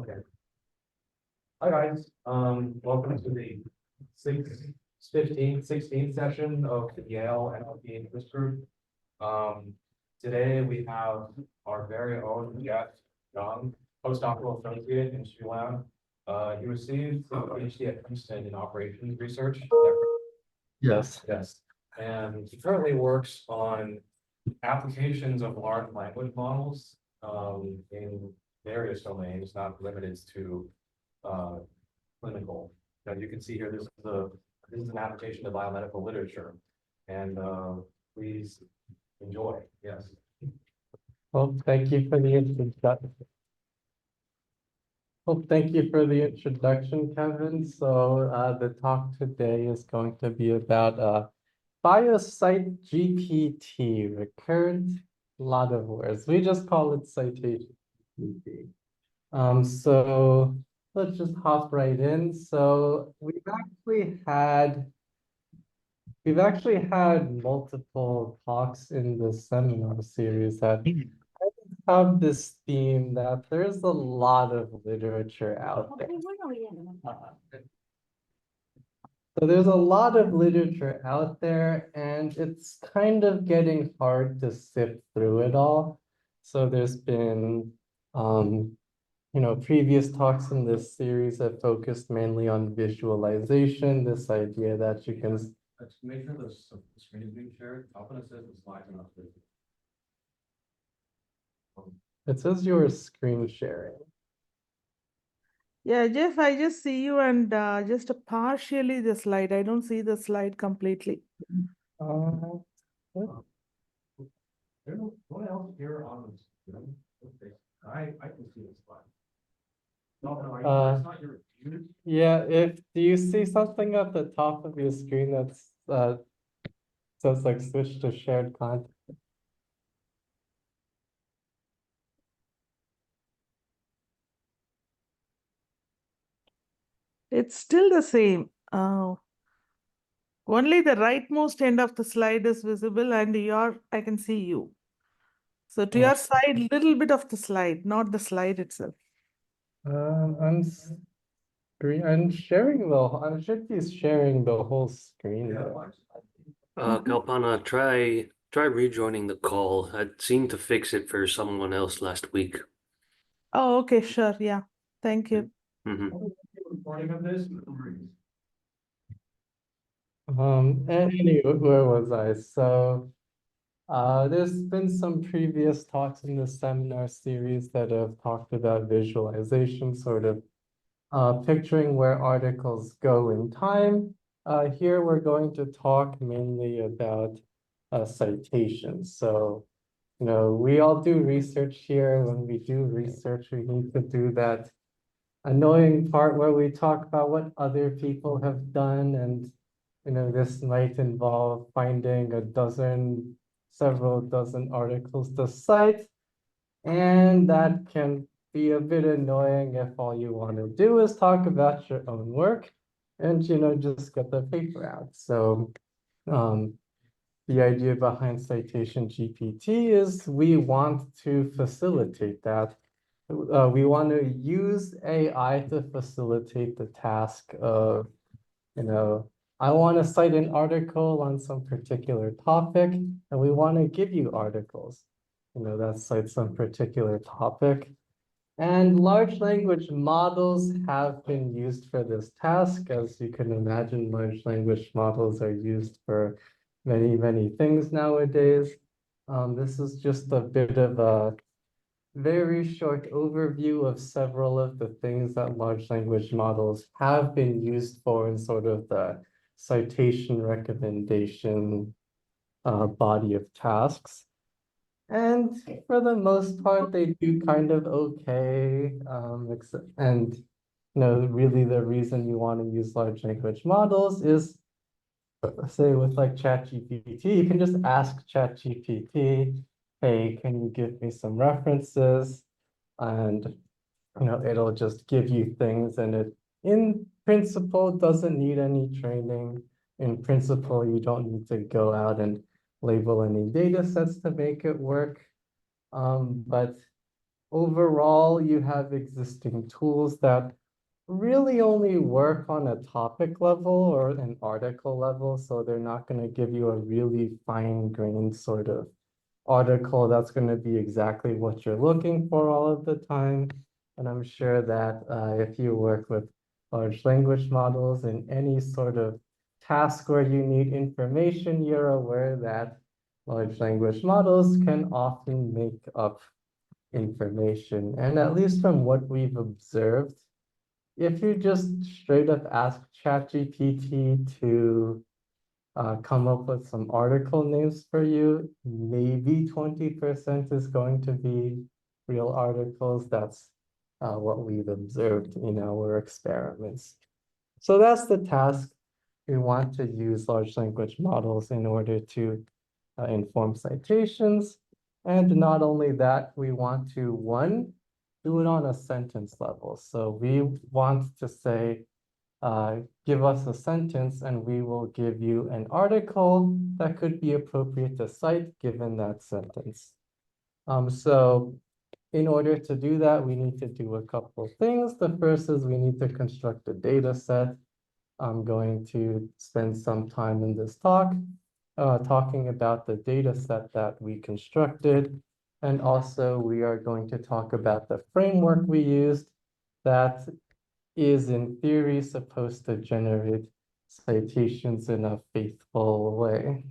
Okay. Hi guys, welcome to the 16th session of the Yale NLP Interest Group. Today we have our very own Zhang, postdoctoral associate in Zhang. He received a PhD at Princeton in operations research. Yes. Yes, and he currently works on applications of large language models in various domains, not limited to clinical. As you can see here, this is an application of biomedical literature, and please enjoy. Yes. Well, thank you for the introduction. Well, thank you for the introduction, Kevin. So the talk today is going to be about BioCiteGPT, recurrent, a lot of words. We just call it Citation. So let's just hop right in. So we've actually had multiple talks in the seminar series that have this theme that there's a lot of literature out there. So there's a lot of literature out there, and it's kind of getting hard to sift through it all. So there's been, previous talks in this series that focused mainly on visualization, this idea that you can. Make sure the screen is being shared. Often it says the slides are not visible. It says you're screen sharing. Yeah, Jeff, I just see you and just partially the slide. I don't see the slide completely. There's no one else here on this. I can see the slide. No, it's not your view. Yeah, do you see something at the top of your screen that's says like switch to shared content? It's still the same. Only the rightmost end of the slide is visible, and I can see you. So to your side, little bit of the slide, not the slide itself. I'm sharing I should be sharing the whole screen. Kalpana, try rejoining the call. I seemed to fix it for someone else last week. Oh, okay, sure. Yeah. Thank you. Recording of this. Anyway, where was I? So there's been some previous talks in the seminar series that have talked about visualization, sort of picturing where articles go in time. Here we're going to talk mainly about citations. So, we all do research here. When we do research, we need to do that annoying part where we talk about what other people have done, and this might involve finding several dozen articles to cite, and that can be a bit annoying if all you want to do is talk about your own work and just get the paper out. So the idea behind Citation GPT is we want to facilitate that. We want to use AI to facilitate the task of, I want to cite an article on some particular topic, and we want to give you articles, that cite some particular topic. And large language models have been used for this task. As you can imagine, large language models are used for many, many things nowadays. This is just a bit of a very short overview of several of the things that large language models have been used for in sort of the citation recommendation body of tasks. And for the most part, they do kind of okay. Really the reason you want to use large language models is, say with like ChatGPT, you can just ask ChatGPT, hey, can you give me some references? And it'll just give you things, and it in principle doesn't need any training. In principle, you don't need to go out and label any data sets to make it work. But overall, you have existing tools that really only work on a topic level or an article level, so they're not going to give you a really fine-grained sort of article that's going to be exactly what you're looking for all of the time. And I'm sure that if you work with large language models in any sort of task where you need information, you're aware that large language models can often make up information. And at least from what we've observed, if you just straight up ask ChatGPT to come up with some article names for you, maybe 20% is going to be real articles. That's what we've observed in our experiments. So that's the task. We want to use large language models in order to inform citations. And not only that, we want to, one, do it on a sentence level. So we want to say, give us a sentence and we will give you an article that could be appropriate to cite given that sentence. So in order to do that, we need to do a couple of things. The first is we need to construct a data set. I'm going to spend some time in this talk talking about the data set that we constructed. And also we are going to talk about the framework we used that is in theory supposed to generate citations in a faithful way.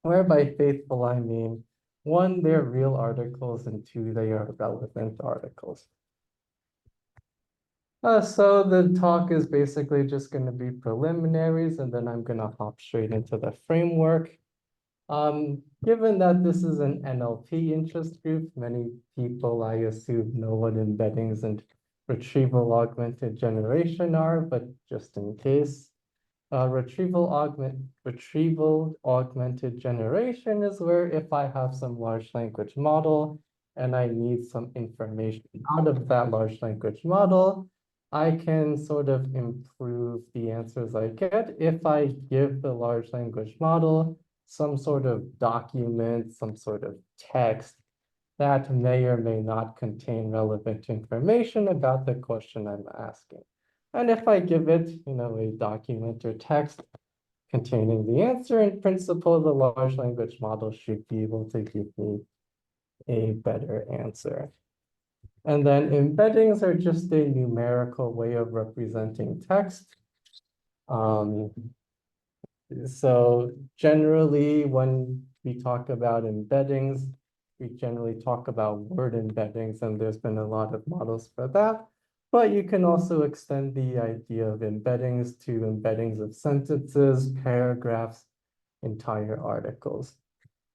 Whereby faithful, I mean, one, they're real articles, and two, they are relevant articles. So the talk is basically just going to be preliminaries, and then I'm going to hop straight into the framework. Given that this is an NLP interest group, many people, I assume, know what embeddings and retrieval-augmented generation are, but just in case, retrieval-augmented generation is where if I have some large language model and I need some information out of that large language model, I can sort of improve the answers I get if I give the large language model some sort of document, some sort of text that may or may not contain relevant information about the question I'm asking. And if I give it, a document or text containing the answer, in principle, the large language model should be able to give me a better answer. And then embeddings are just a numerical way of representing text. So generally, when we talk about embeddings, we generally talk about word embeddings, and there's been a lot of models for that. But you can also extend the idea of embeddings to embeddings of sentences, paragraphs, entire articles.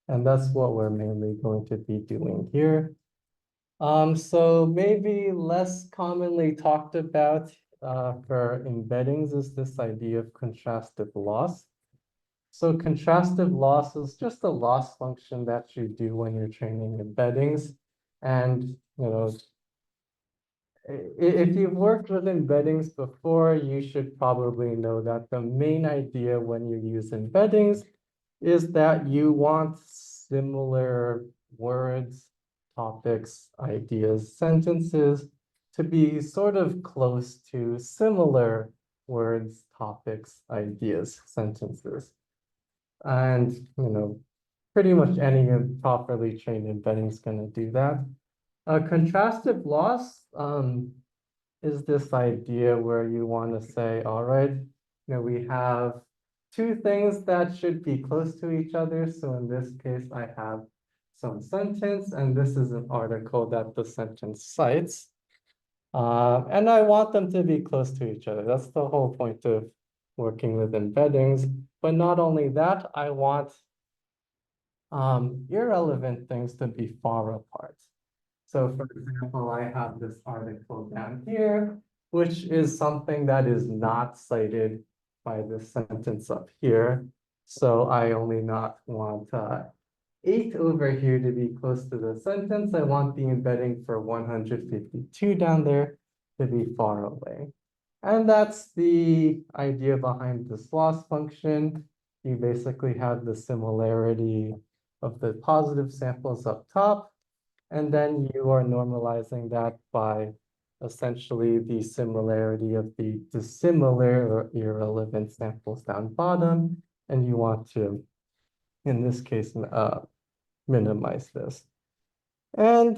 And that's what we're mainly going to be doing here. So maybe less commonly talked about for embeddings is this idea of contrastive loss. So contrastive loss is just a loss function that you do when you're training embeddings. And, if you've worked with embeddings before, you should probably know that the main idea when you use embeddings is that you want similar words, topics, ideas, sentences to be sort of close to similar words, topics, ideas, sentences. And, pretty much any properly trained embedding is going to do that. Contrastive loss is this idea where you want to say, all right, we have two things that should be close to each other. So in this case, I have some sentence, and this is an article that the sentence cites. And I want them to be close to each other. That's the whole point of working with embeddings. But not only that, I want irrelevant things to be far apart. So for example, I have this article down here, which is something that is not cited by this sentence up here. So I only not want 8 over here to be close to the sentence. I want the embedding for 152 down there to be far away. And that's the idea behind this loss function. You basically have the similarity of the positive samples up top And then you are normalizing that by essentially the similarity of the dissimilar or irrelevant samples down bottom. And you want to, in this case, minimize this. And,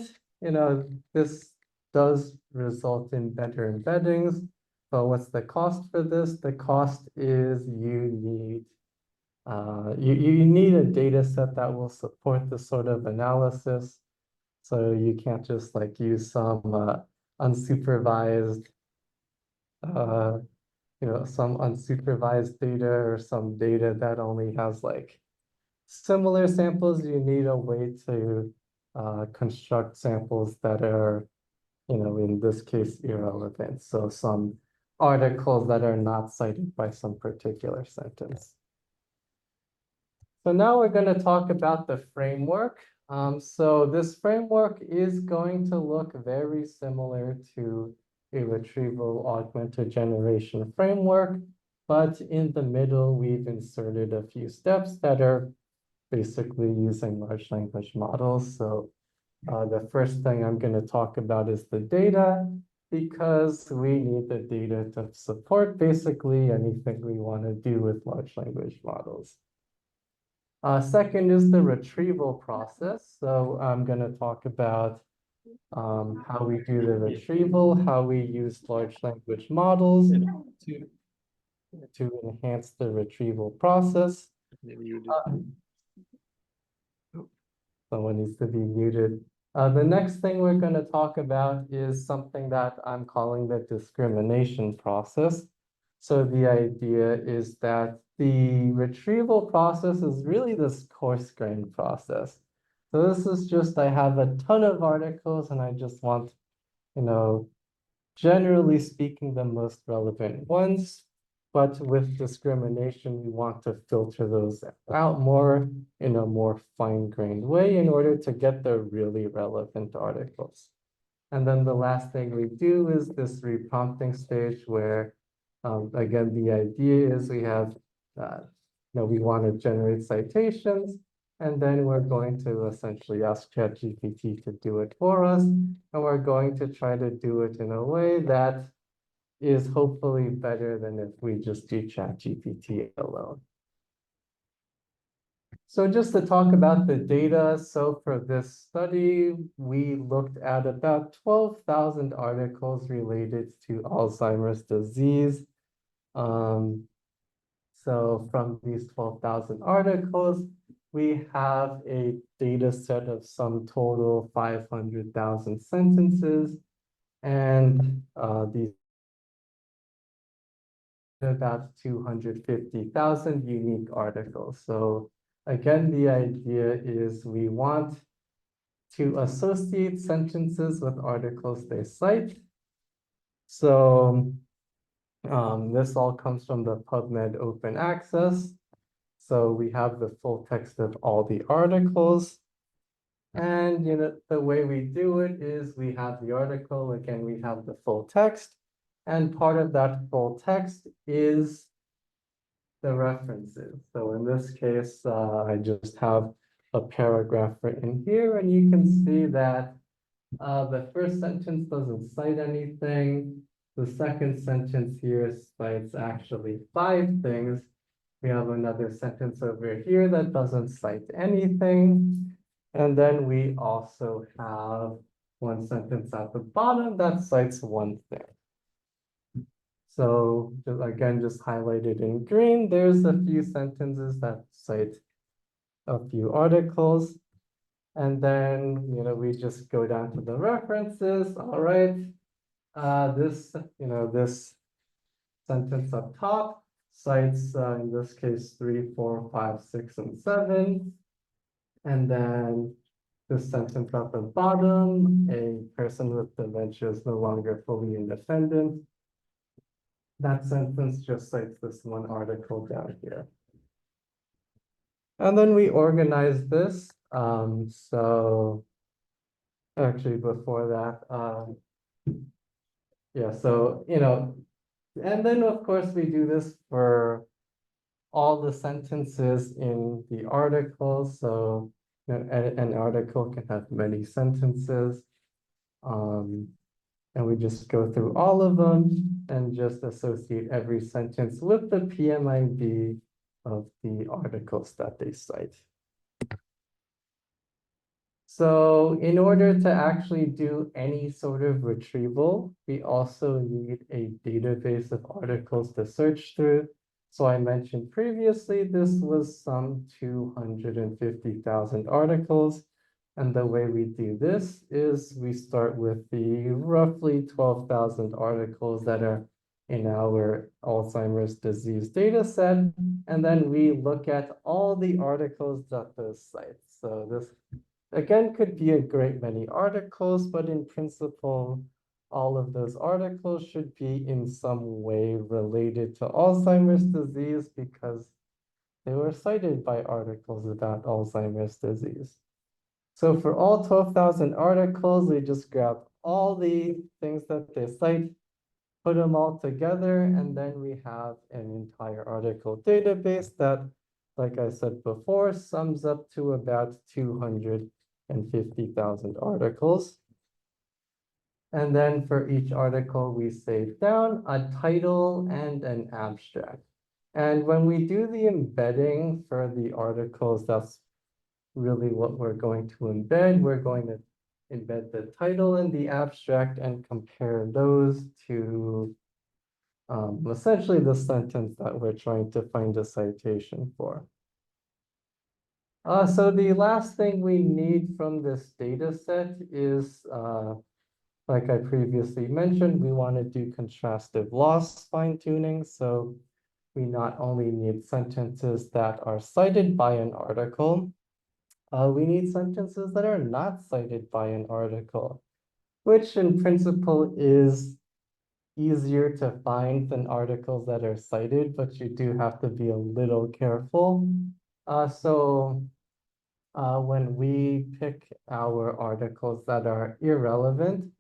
this does result in better embeddings. But what's the cost for this? The cost is you need you need a data set that will support this sort of analysis. So you can't just like use some unsupervised some unsupervised data or some data that only has like similar samples. You need a way to construct samples that are, in this case, irrelevant. So some articles that are not cited by some particular sentence. So now we're going to talk about the framework. So this framework is going to look very similar to a retrieval-augmented generation framework, but in the middle, we've inserted a few steps that are basically using large language models. So the first thing I'm going to talk about is the data, because we need the data to support basically anything we want to do with large language models. Second is the retrieval process. So I'm going to talk about how we do the retrieval, how we use large language models to enhance the retrieval process. Someone needs to be muted. The next thing we're going to talk about is something that I'm calling the discrimination process. So the idea is that the retrieval process is really this coarse-grained process. So this is just, I have a ton of articles and I just want, generally speaking, the most relevant ones. But with discrimination, we want to filter those out more in a more fine-grained way in order to get the really relevant articles. And then the last thing we do is this reprompting stage where, again, the idea is we have, we want to generate citations, and then we're going to essentially ask ChatGPT to do it for us. And we're going to try to do it in a way that is hopefully better than if we just do ChatGPT alone. So just to talk about the data, so for this study, we looked at about 12,000 articles related to Alzheimer's disease. So from these 12,000 articles, we have a data set of some total 500,000 sentences, and these about 250,000 unique articles. So again, the idea is we want to associate sentences with articles they cite. So this all comes from the PubMed open access. So we have the full text of all the articles. And the way we do it is we have the article, again, we have the full text. And part of that full text is the references. So in this case, I just have a paragraph written here, and you can see that the first sentence doesn't cite anything. The second sentence here cites actually 5 things. We have another sentence over here that doesn't cite anything. And then we also have one sentence at the bottom that cites 1 thing. So again, just highlighted in green, there's a few sentences that cite a few articles. And then, we just go down to the references. All right. This sentence up top cites, in this case, 3, 4, 5, 6, and 7. And then this sentence at the bottom, a person with dementia is no longer fully independent. That sentence just cites this one article down here. And then we organize this. So actually before that, yeah, so, and then of course we do this for all the sentences in the article. So, an article can have many sentences. And we just go through all of them and just associate every sentence with the PMID of the articles that they cite. So in order to actually do any sort of retrieval, we also need a database of articles to search through. So I mentioned previously, this was some 250,000 articles. And the way we do this is we start with the roughly 12,000 articles that are in our Alzheimer's disease data set. And then we look at all the articles that those cite. So this, again, could be a great many articles, but in principle, all of those articles should be in some way related to Alzheimer's disease because they were cited by articles about Alzheimer's disease. So for all 12,000 articles, we just grab all the things that they cite, put them all together, and then we have an entire article database that, like I said before, sums up to about 250,000 articles. And then for each article, we save down a title and an abstract. And when we do the embedding for the articles, that's really what we're going to embed. We're going to embed the title and the abstract and compare those to essentially the sentence that we're trying to find a citation for. So the last thing we need from this data set is, like I previously mentioned, we want to do contrastive loss fine-tuning. So we not only need sentences that are cited by an article, we need sentences that are not cited by an article, which in principle is easier to find than articles that are cited, but you do have to be a little careful. When we pick our articles that are irrelevant,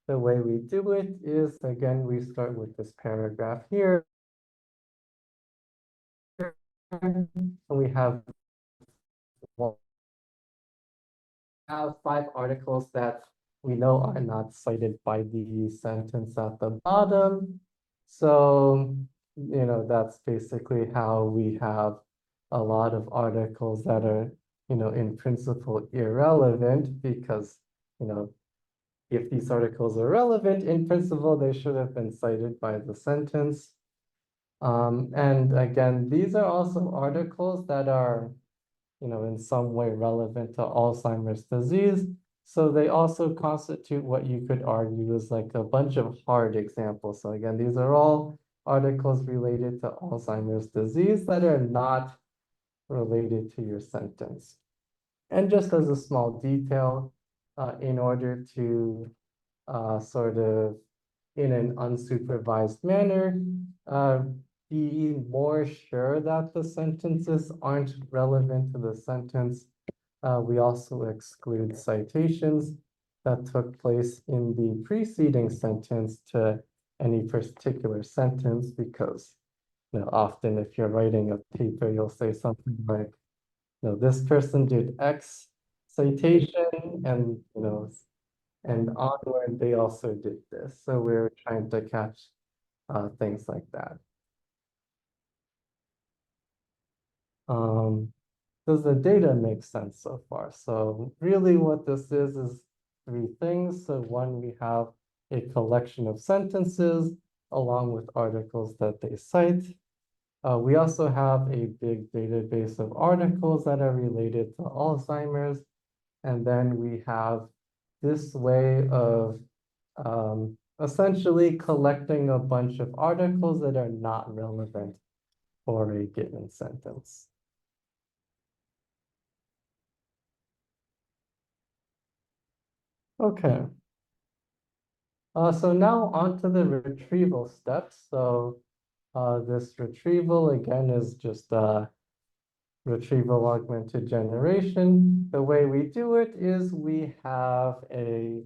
the way we do it is, again, we start with this paragraph here. And we have 5 articles that we know are not cited by the sentence at the bottom. So, that's basically how we have a lot of articles that are, in principle irrelevant because, if these articles are relevant, in principle, they should have been cited by the sentence. And again, these are also articles that are, in some way relevant to Alzheimer's disease. So they also constitute what you could argue is like a bunch of hard examples. So again, these are all articles related to Alzheimer's disease that are not related to your sentence. And just as a small detail, in order to sort of, in an unsupervised manner, be more sure that the sentences aren't relevant to the sentence, we also exclude citations that took place in the preceding sentence to any particular sentence because, often if you're writing a paper, you'll say something like, this person did X citation and, and onward, they also did this. So we're trying to catch things like that. Does the data make sense so far? So really what this is 3 things. So one, we have a collection of sentences along with articles that they cite. We also have a big database of articles that are related to Alzheimer's. And then we have this way of essentially collecting a bunch of articles that are not relevant for a given sentence. Okay. So now on to the retrieval steps. So this retrieval again is just retrieval-augmented generation. The way we do it is we have a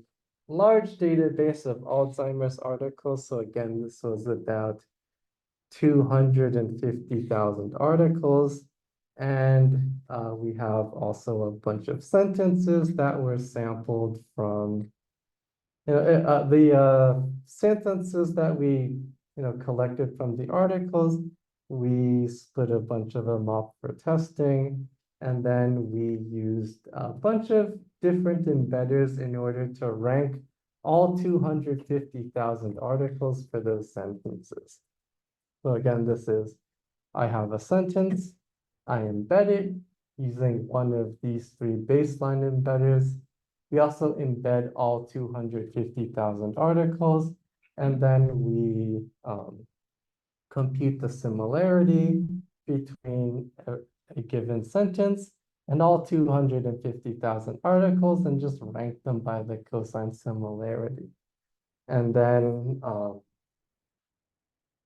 large database of Alzheimer's articles. So again, this was about 250,000 articles. And we have also a bunch of sentences that were sampled from, the sentences that we, collected from the articles. We split a bunch of them up for testing, and then we used a bunch of different embedders in order to rank all 250,000 articles for those sentences. So again, I have a sentence, I embed it using one of these three baseline embedders. We also embed all 250,000 articles, and then we compute the similarity between a given sentence and all 250,000 articles and just rank them by the cosine similarity. And then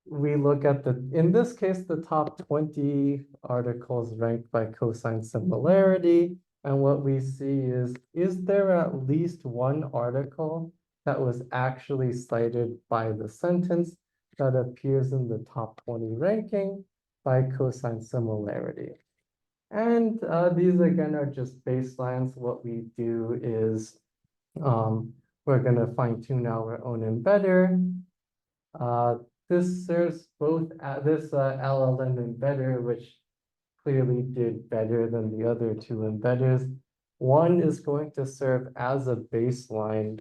we look at in this case, the top 20 articles ranked by cosine similarity. And what we see is there at least one article that was actually cited by the sentence that appears in the top 20 ranking by cosine similarity? And these again are just baselines. What we do is we're going to fine tune our own embedder. This serves both this LLM embedder, which clearly did better than the other two embedders. One is going to serve as a baseline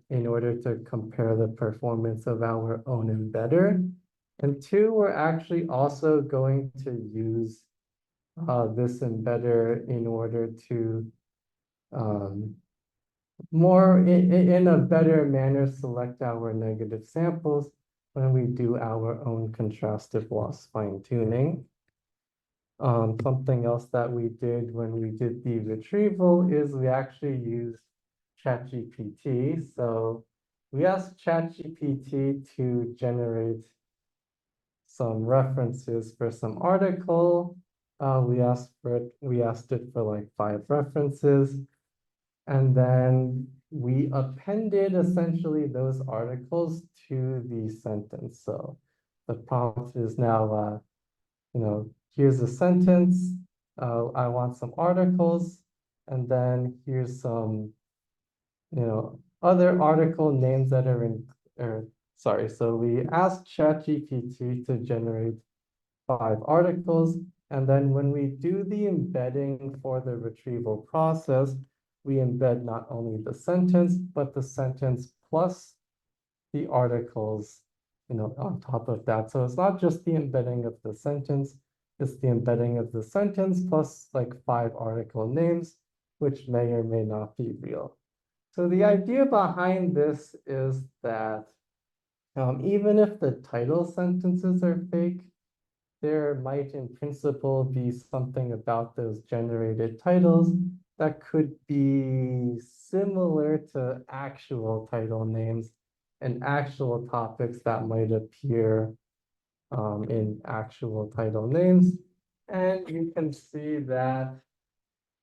in order to compare the performance of our own embedder. And two, we're actually also going to use this embedder in order to in a better manner select our negative samples when we do our own contrastive loss fine-tuning. Something else that we did when we did the retrieval is we actually used ChatGPT. So we asked ChatGPT to generate some references for some article. We asked it for like 5 references. And then we appended essentially those articles to the sentence. So the prompt is now, here's a sentence. I want some articles. And then here's some, other article names that are so we asked ChatGPT to generate 5 articles. And then when we do the embedding for the retrieval process, we embed not only the sentence, but the sentence plus the articles, on top of that. So it's not just the embedding of the sentence, it's the embedding of the sentence plus like 5 article names, which may or may not be real. So the idea behind this is that even if the title sentences are fake, there might in principle be something about those generated titles that could be similar to actual title names and actual topics that might appear in actual title names. And you can see that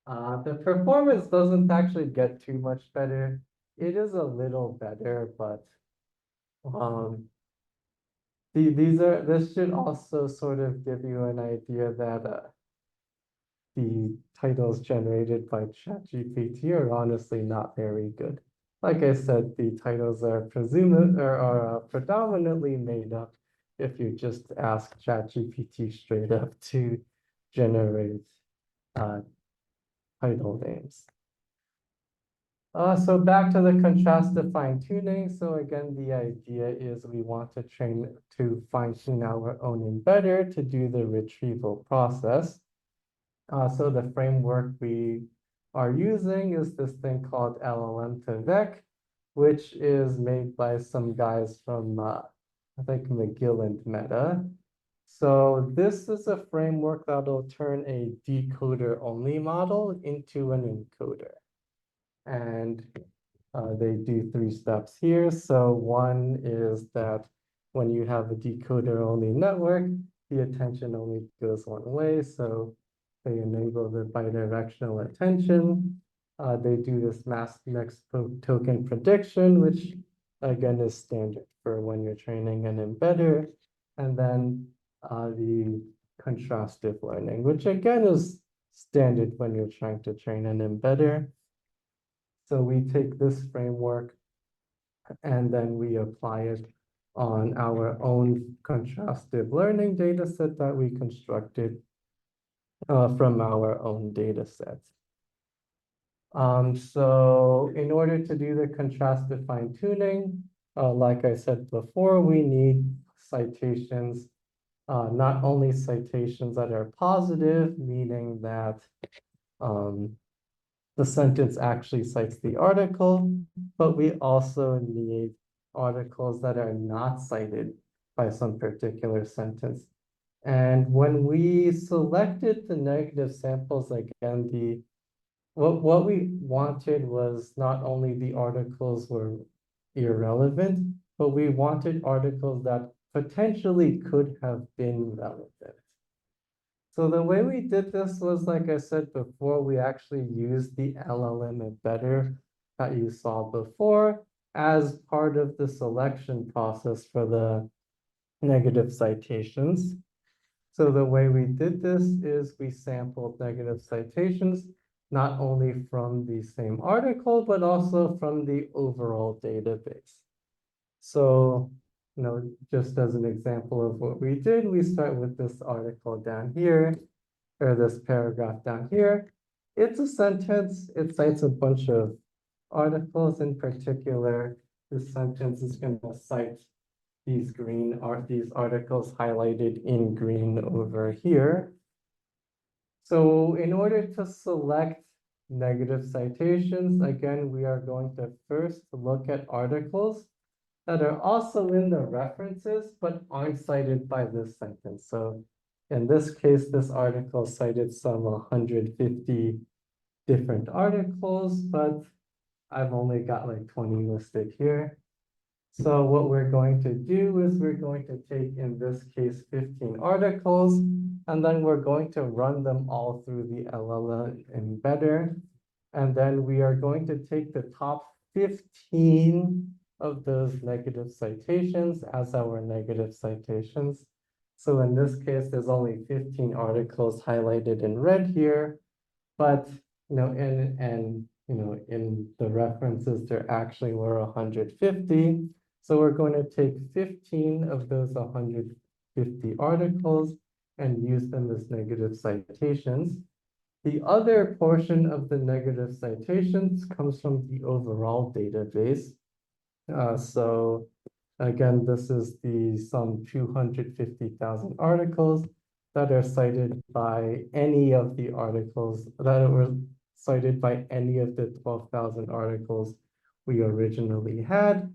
the performance doesn't actually get too much better. It is a little better, but this should also sort of give you an idea that the titles generated by ChatGPT are honestly not very good. Like I said, the titles are predominantly made up if you just ask ChatGPT straight up to generate title names. So back to the contrastive fine-tuning. So again, the idea is we want to fine-tune our own embedder to do the retrieval process. So the framework we are using is this thing called LLM-generated, which is made by some guys from, I think, McGill and Meta. So this is a framework that'll turn a decoder-only model into an encoder. And they do 3 steps here. So one is that when you have a decoder-only network, the attention only goes one way. So they enable the bidirectional attention. They do this mask next token prediction, which again is standard for when you're training an embedder. And then the contrastive learning, which again is standard when you're trying to train an embedder. So we take this framework and then we apply it on our own contrastive learning data set that we constructed from our own data sets. So in order to do the contrastive fine-tuning, like I said before, we need citations, not only citations that are positive, meaning that the sentence actually cites the article, but we also need articles that are not cited by some particular sentence. And when we selected the negative samples, again, what we wanted was not only the articles were irrelevant, but we wanted articles that potentially could have been relevant. So the way we did this was, like I said before, we actually used the LLM embedder that you saw before as part of the selection process for the negative citations. So the way we did this is we sampled negative citations, not only from the same article, but also from the overall database. So, just as an example of what we did, we start with this article down here, or this paragraph down here. It's a sentence, it cites a bunch of articles. In particular, this sentence is going to cite these articles highlighted in green over here. So in order to select negative citations, again, we are going to first look at articles that are also in the references, but aren't cited by this sentence. So in this case, this article cited some 150 different articles, but I've only got like 20 listed here. So what we're going to do is we're going to take, in this case, 15 articles, and then we're going to run them all through the LLM embedder. And then we are going to take the top 15 of those negative citations as our negative citations. So in this case, there's only 15 articles highlighted in red here, but in the references, there actually were 150. So we're going to take 15 of those 150 articles and use them as negative citations. The other portion of the negative citations comes from the overall database. So again, this is the some 250,000 articles that are cited by any of the articles that were cited by any of the 12,000 articles we originally had.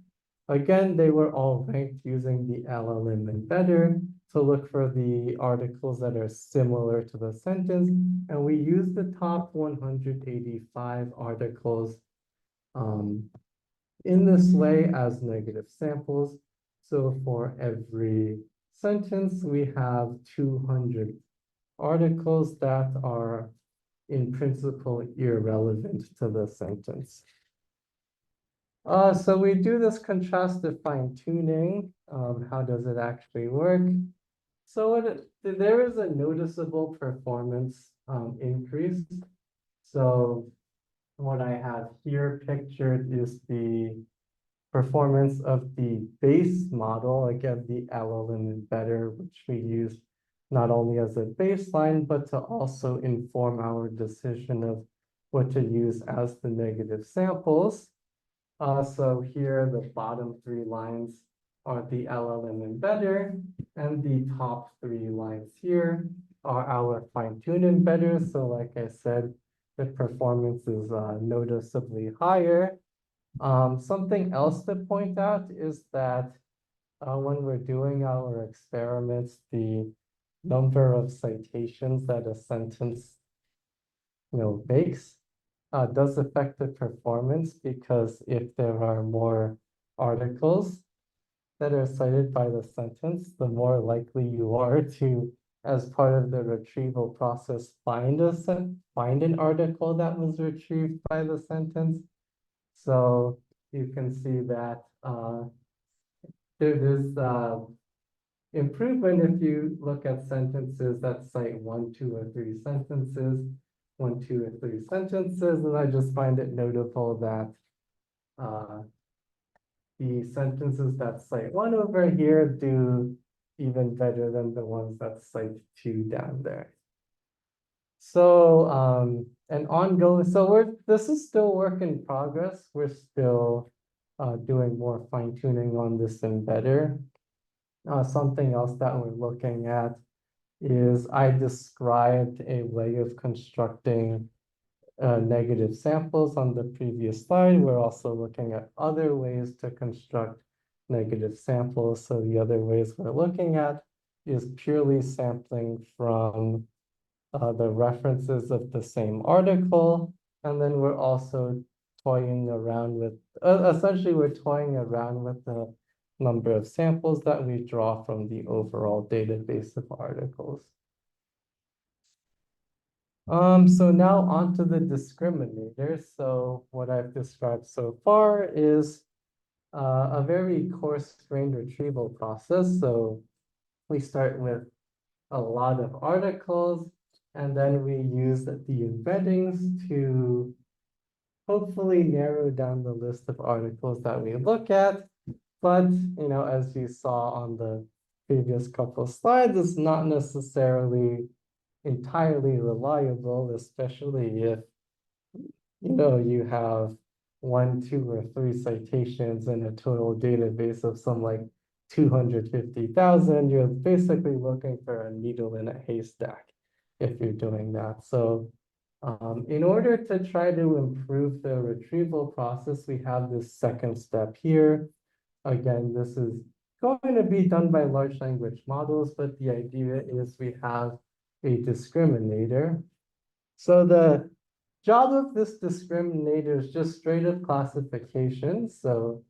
Again, they were all ranked using the LLM embedder to look for the articles that are similar to the sentence. And we use the top 185 articles in this way as negative samples. So for every sentence, we have 200 articles that are in principle irrelevant to the sentence. So we do this contrastive fine-tuning. How does it actually work? So there is a noticeable performance increase. So what I have here pictured is the performance of the base model, again, the LLM embedder, which we use not only as a baseline, but to also inform our decision of what to use as the negative samples. So here, the bottom 3 lines are the LLM embedder, and the top 3 lines here are our fine-tune embedders. So like I said, the performance is noticeably higher. Something else to point out is that when we're doing our experiments, the number of citations that a sentence makes does affect the performance, because if there are more articles that are cited by the sentence, the more likely you are to, as part of the retrieval process, find an article that was retrieved by the sentence. So you can see that there's improvement if you look at sentences that cite 1, 2, or 3 sentences, 1, 2, or 3 sentences, and I just find it notable that the sentences that cite 1 over here do even better than the ones that cite 2 down there. So an ongoing, so this is still work in progress. We're still doing more fine-tuning on this embedder. Something else that we're looking at is I described a way of constructing negative samples on the previous slide. We're also looking at other ways to construct negative samples. So the other ways we're looking at is purely sampling from the references of the same article. And then we're also toying around with, essentially we're toying around with the number of samples that we draw from the overall database of articles. So now onto the discriminator. So what I've described so far is a very coarse-grained retrieval process. So we start with a lot of articles, and then we use the embeddings to hopefully narrow down the list of articles that we look at. But, you know, as you saw on the previous couple slides, it's not necessarily entirely reliable, especially if, you know, you have 1, 2, or 3 citations in a total database of some like 250,000. You're basically looking for a needle in a haystack if you're doing that. So in order to try to improve the retrieval process, we have this second step here. Again, this is going to be done by large language models, but the idea is we have a discriminator. So the job of this discriminator is just straight up classification. So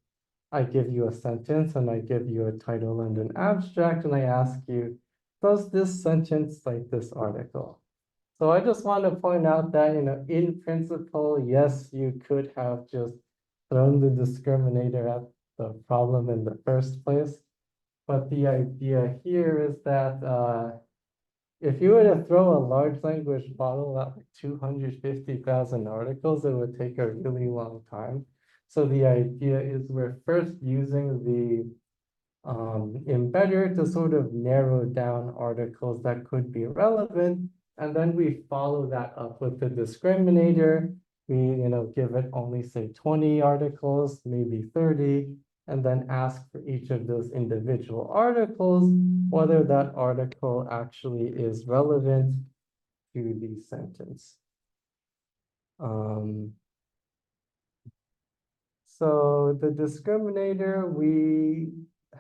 I give you a sentence and I give you a title and an abstract, and I ask you, does this sentence cite this article? So I just want to point out that, you know, in principle, yes, you could have just thrown the discriminator at the problem in the first place. But the idea here is that if you were to throw a large language model at like 250,000 articles, it would take a really long time. So the idea is we're first using the embedder to sort of narrow down articles that could be relevant. And then we follow that up with the discriminator. We, you know, give it only say 20 articles, maybe 30, and then ask for each of those individual articles whether that article actually is relevant to the sentence. So the discriminator, we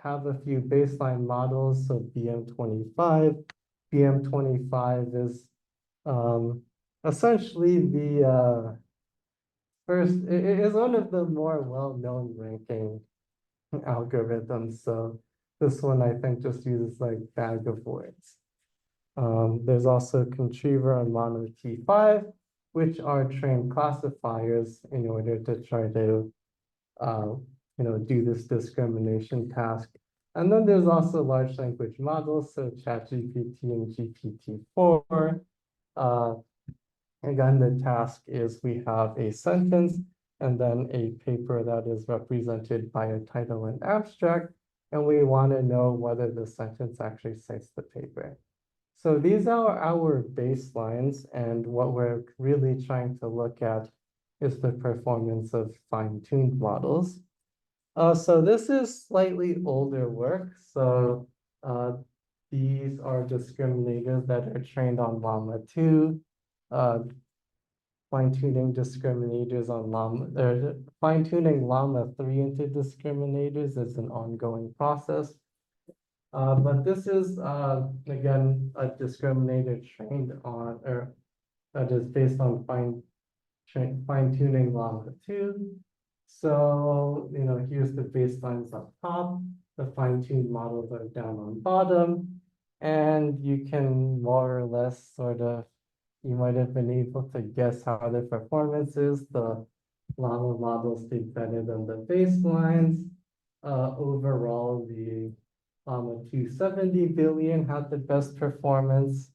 have a few baseline models. So BM25. BM25 is essentially the first, it is one of the more well-known ranking algorithms. So this one I think just uses like bag of words. There's also Contriever and Mono T5, which are trained classifiers in order to try to you know, do this discrimination task. And then there's also large language models, so ChatGPT and GPT-4. Again, the task is we have a sentence and then a paper that is represented by a title and abstract, and we want to know whether the sentence actually cites the paper. So these are our baselines, and what we're really trying to look at is the performance of fine-tuned models. So this is slightly older work. So these are discriminators that are trained on Llama 2. Fine-tuning discriminators on Llama, fine-tuning Llama 3 into discriminators is an ongoing process. But this is, again, a discriminator trained on, or that is based on fine-tuning Llama 2. So, you know, here's the baselines up top. The fine-tuned models are down on bottom. And you can more or less sort of, you might have been able to guess how the performance is. The Llama models did better than the baselines. Overall, the A 270 billion had the best performance.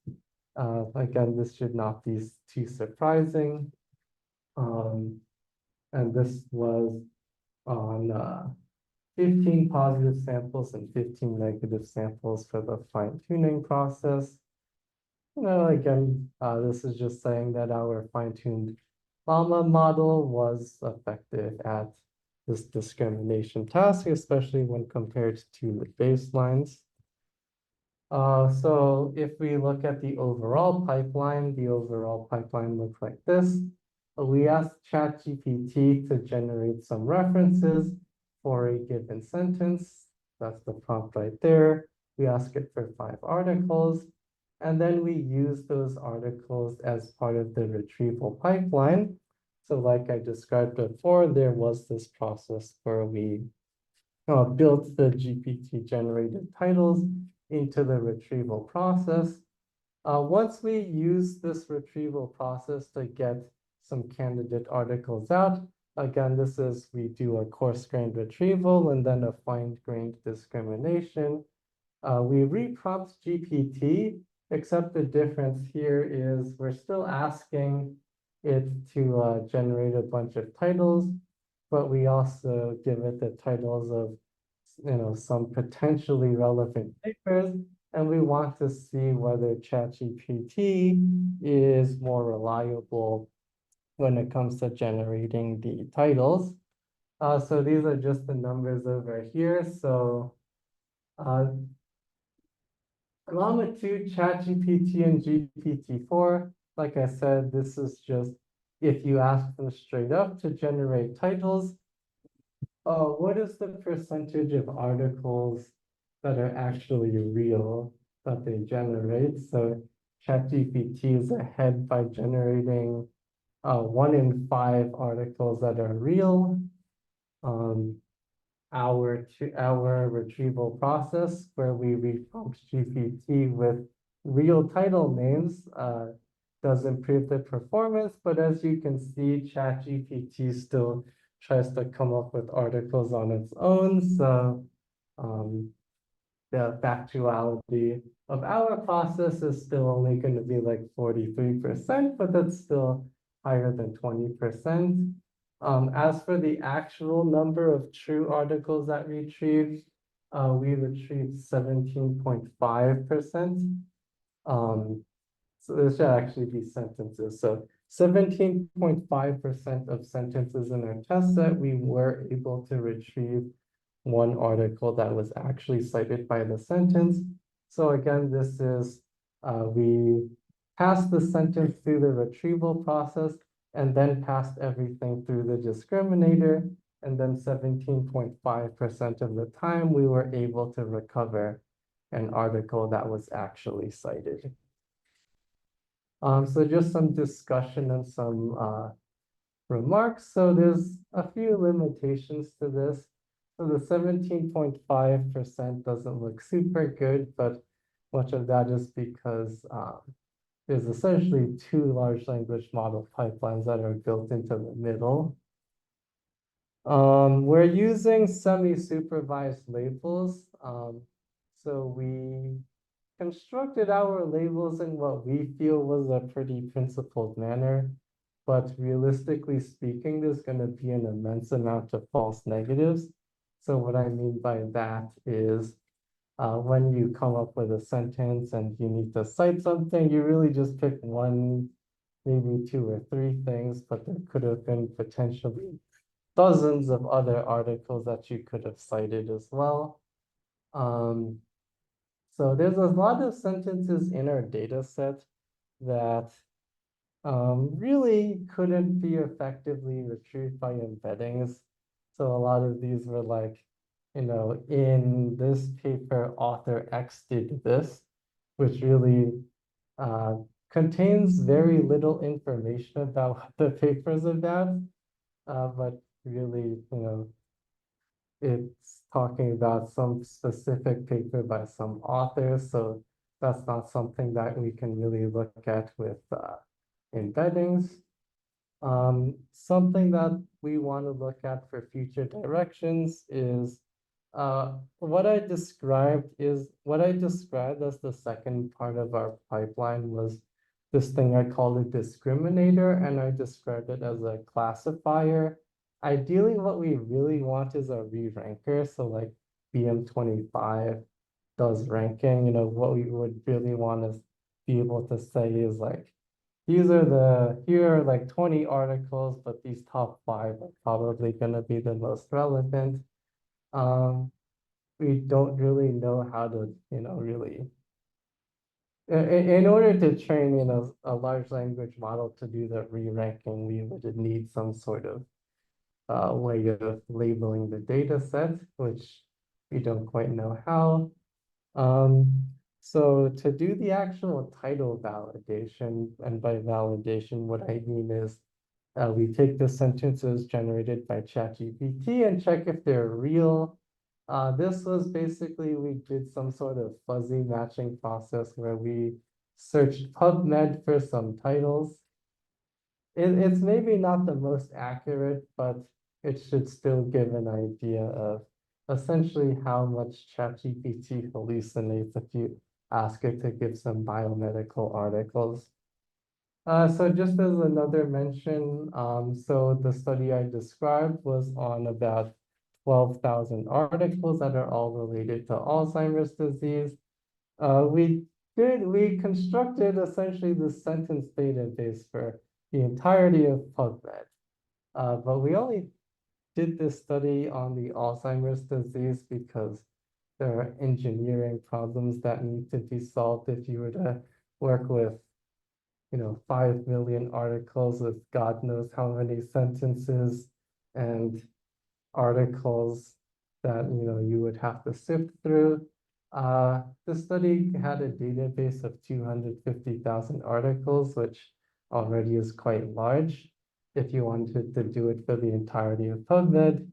Again, this should not be too surprising. And this was on 15 positive samples and 15 negative samples for the fine-tuning process. Again, this is just saying that our fine-tuned llama model was effective at this discrimination task, especially when compared to the baselines. So if we look at the overall pipeline looks like this. We asked ChatGPT to generate some references for a given sentence. That's the prompt right there. We ask it for 5 articles, and then we use those articles as part of the retrieval pipeline. So like I described before, there was this process where we built the GPT-generated titles into the retrieval process. Once we use this retrieval process to get some candidate articles out, again, this is we do a coarse-grained retrieval and then a fine-grained discrimination. We reprompt GPT, except the difference here is we're still asking it to generate a bunch of titles, but we also give it the titles of some potentially relevant papers, and we want to see whether ChatGPT is more reliable when it comes to generating the titles. So these are just the numbers over here. So Llama 2, ChatGPT, and GPT-4, like I said, this is just if you ask them straight up to generate titles, what is the percentage of articles that are actually real that they generate? So ChatGPT is ahead by generating 1 in 5 articles that are real. Our retrieval process where we reprompt GPT with real title names does improve the performance, but as you can see, ChatGPT still tries to come up with articles on its own. So the factuality of our process is still only going to be like 43%, but that's still higher than 20%. As for the actual number of true articles that we retrieved 17.5%. So this should actually be sentences. So 17.5% of sentences in our test set, we were able to retrieve 1 article that was actually cited by the sentence. So again, this is, we passed the sentence through the retrieval process and then passed everything through the discriminator. And then 17.5% of the time, we were able to recover an article that was actually cited. So just some discussion and some remarks. So there's a few limitations to this. So the 17.5% doesn't look super good, but much of that is because there's essentially 2 large language model pipelines that are built into the middle. We're using semi-supervised labels. So we constructed our labels in what we feel was a pretty principled manner, but realistically speaking, there's going to be an immense amount of false negatives. So what I mean by that is when you come up with a sentence and you need to cite something, you really just pick 1, maybe 2 or 3 things, but there could have been potentially dozens of other articles that you could have cited as well. So there's a lot of sentences in our data set that really couldn't be effectively retrieved by embeddings. So a lot of these were like, in this paper, author X did this, which really contains very little information about what the paper is about, but really, it's talking about some specific paper by some author, so that's not something that we can really look at with embeddings. Something that we want to look at for future directions is what I described as the second part of our pipeline was this thing I call a discriminator, and I described it as a classifier. Ideally, what we really want is a re-ranker, so like BM25 does ranking, what we would really want to be able to say is like, here are like 20 articles, but these top 5 are probably gonna be the most relevant. We don't really know how to, really. In order to train, a large language model to do the re-ranking, we would need some sort of way of labeling the data set, which we don't quite know how. So to do the actual title validation, and by validation, what I mean is we take the sentences generated by ChatGPT and check if they're real. This was basically, we did some sort of fuzzy matching process where we searched PubMed for some titles. It's maybe not the most accurate, but it should still give an idea of essentially how much ChatGPT hallucinates if you ask it to give some biomedical articles. So just as another mention, so the study I described was on about 12,000 articles that are all related to Alzheimer's disease. We constructed essentially the sentence database for the entirety of PubMed. But we only did this study on the Alzheimer's disease because there are engineering problems that need to be solved if you were to work with 5 million articles with God knows how many sentences and articles that you would have to sift through. The study had a database of 250,000 articles, which already is quite large. If you wanted to do it for the entirety of PubMed,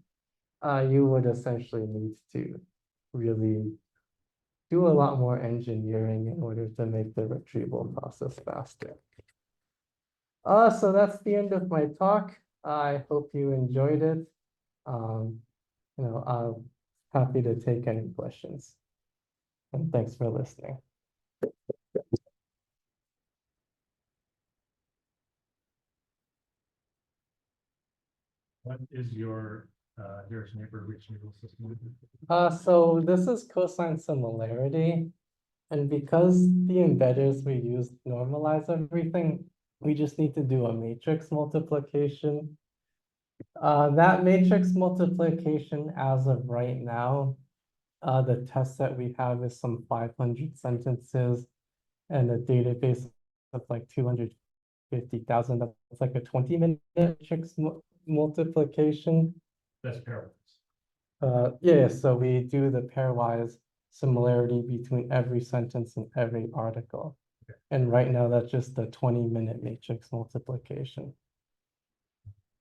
you would essentially need to really do a lot more engineering in order to make the retrieval process faster. So that's the end of my talk. I hope you enjoyed it. I'm happy to take any questions. And thanks for listening. What is your nearest neighbor retrieval system? So this is cosine similarity. And because the embedders we use normalize everything, we just need to do a matrix multiplication. That matrix multiplication as of right now, the test set we have is some 500 sentences and a database of like 250,000. That's like a 20-minute matrix multiplication. That's pairwise. Yeah, so we do the pairwise similarity between every sentence and every article. Okay. And right now that's just the 20-minute matrix multiplication.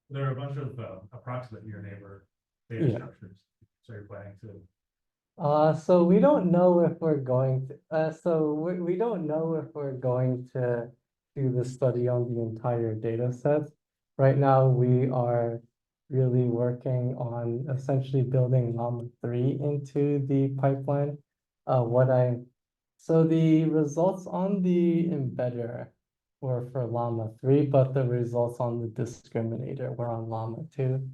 There are a bunch of approximate near neighbor data Yeah. structures. So you're planning to. So we don't know if we're going to, we don't know if we're going to do the study on the entire data set. Right now, we are really working on essentially building Llama 3 into the pipeline. So the results on the embedder were for Llama 3, but the results on the discriminator were on Llama 2.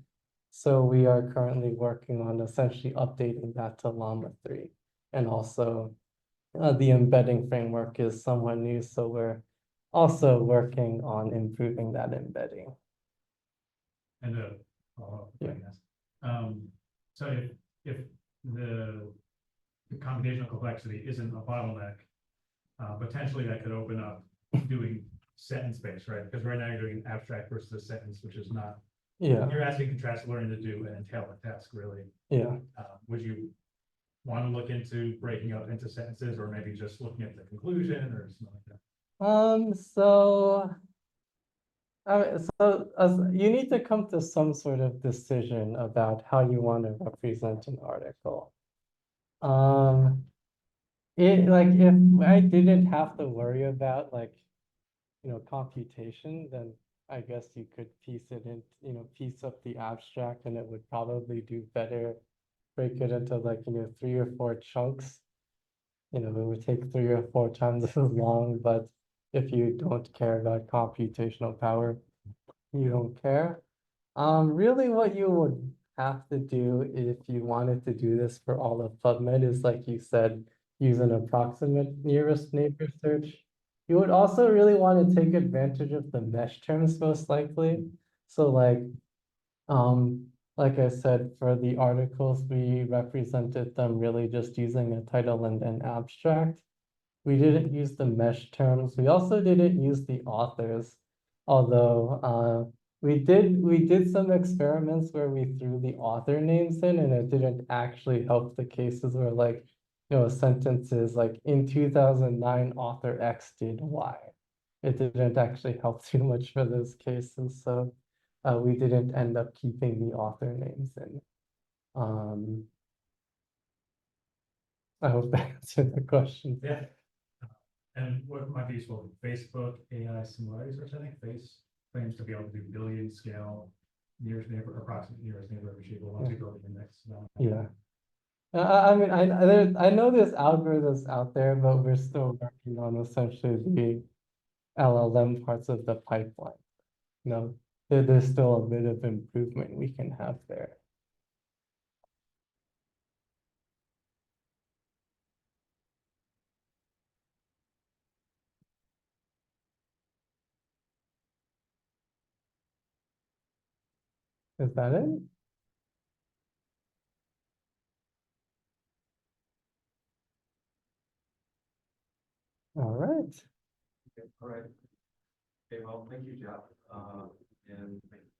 So we are currently working on essentially updating that to Llama 3. And also the embedding framework is somewhat new, so we're also working on improving that embedding. And Yeah. so if the computational complexity isn't a bottleneck, potentially that could open up doing sentence-based, right? Because right now you're doing abstract versus a sentence, which is not. Yeah, You're asking contrastive learning to do an entailment task, really. yeah. Would you want to look into breaking out into sentences, or maybe just looking at the conclusion or something like that? You need to come to some sort of decision about how you want to represent an article. If I didn't have to worry about computation, then I guess you could piece it in, piece up the abstract, and it would probably do better break it into like, 3 or 4 chunks. It would take 3 or 4 times as long, but if you don't care about computational power, you don't care. Really what you would have to do if you wanted to do this for all of PubMed is, like you said, use an approximate nearest neighbor search. You would also really want to take advantage of the mesh terms most likely. So like I said, for the articles, we represented them really just using a title and an abstract. We didn't use the mesh terms. We also didn't use the authors, although we did some experiments where we threw the author names in, and it didn't actually help the cases where, like, sentences like in 2009 author X did Y. It didn't actually help too much for those cases, so we didn't end up keeping the author names in. I hope that answered the question. Yeah. And what might be useful, Facebook AI similarity search, I think Face claims to be able to do billion scale nearest neighbor, approximate nearest neighbor retrieval once you go to the next. Yeah. I mean, I know there's algorithms out there, but we're still working on essentially the LLM parts of the pipeline. There's still a bit of improvement we can have there. Is that it? All right. Okay, all right. Okay, well, thank you, Jeff. And thank you